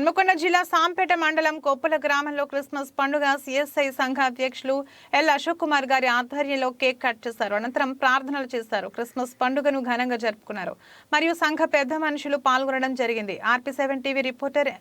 హన్మకొండ జిల్లా సాంపేట మండలం కొప్పల గ్రామంలో క్రిస్మస్ పండుగ సిఎస్ఐ సంఘ అధ్యక్షులు ఎల్ అశోక్ కుమార్ గారి ఆధ్వర్యంలో కేక్ కట్ చేశారు. అనంతరం ప్రార్థనలు చేశారు. క్రిస్మస్ పండుగను ఘనంగా జరుపుకున్నారు. మరియు సంఘ పెద్ద మనుషులు పాల్గొనడం జరిగింది. RP7 టీవీ రిపోర్టర్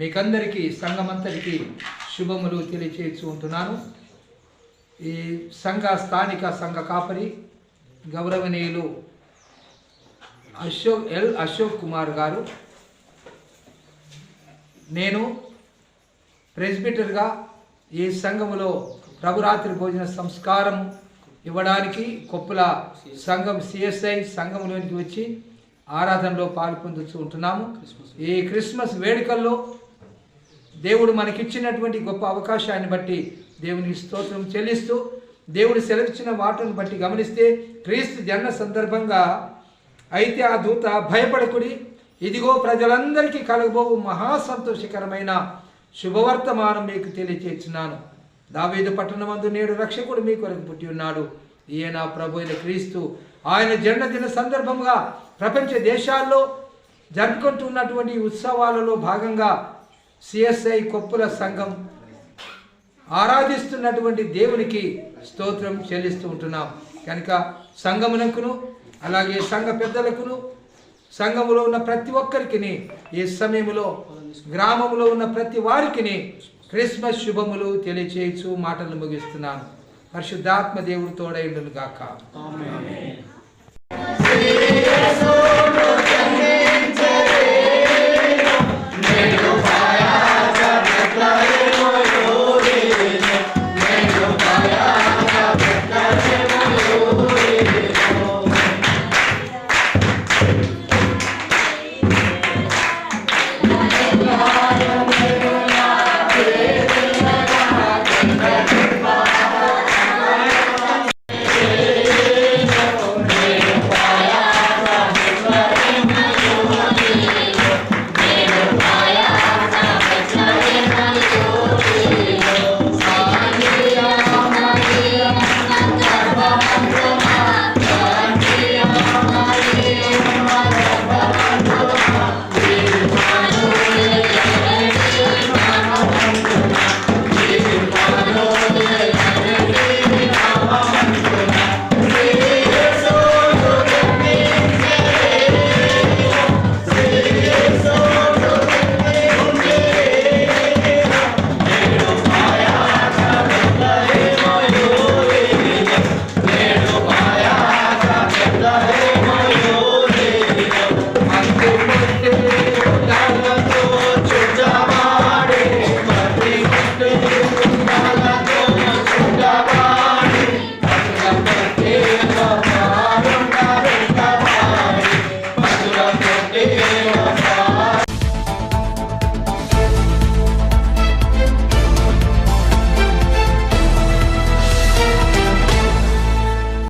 మీకందరికీ సంఘమంతరికి శుభములు తెలియచేస్తుంటున్నాను. ఈ స్థానిక సంఘ కాపరి గౌరవనీయులు అశోక్ కుమార్ గారు, నేను ప్రెస్బిటర్గా ఈ సంఘములో ప్రభురాత్రి భోజన సంస్కారం ఇవ్వడానికి కొప్పుల సంఘం CSI సంఘంలోనికి వచ్చి ఆరాధనలో పాల్పొందుతూ ఉంటున్నాము. ఈ క్రిస్మస్ వేడుకల్లో దేవుడు మనకిచ్చినటువంటి గొప్ప అవకాశాన్ని బట్టి దేవునికి స్తోత్రం చెల్లిస్తూ, దేవుడు సెలవిచ్చిన వాటిని బట్టి గమనిస్తే, క్రీస్తు జన్మ సందర్భంగా అయితే ఆ దూత భయపడకుడి, ఇదిగో ప్రజలందరికీ కలగబోవు మహాసంతోషకరమైన శుభవర్తమానం మీకు తెలియచేస్తున్నాను. దావీదు పట్టణమందు నేడు రక్షకుడు మీ కొరకు పుట్టి ఉన్నాడు. ఈయన ప్రభు అయిన క్రీస్తు. ఆయన జన్మదిన సందర్భంగా ప్రపంచ దేశాల్లో జరుపుకుంటున్నటువంటి ఉత్సవాలలో భాగంగా CSI కొప్పుల సంఘం ఆరాధిస్తున్నటువంటి దేవునికి స్తోత్రం చెల్లిస్తూ ఉంటున్నాం. కనుక సంఘమునకును అలాగే సంఘ పెద్దలకును సంఘములో ఉన్న ప్రతి ఒక్కరికి ఈ సమయంలో గ్రామంలో ఉన్న ప్రతి వారికి క్రిస్మస్ శుభములు తెలియచేయచ్చు మాటలు ముగిస్తున్నాను. పరిశుద్ధాత్మ దేవుడు తోడైండును గాక. ఆమేన్.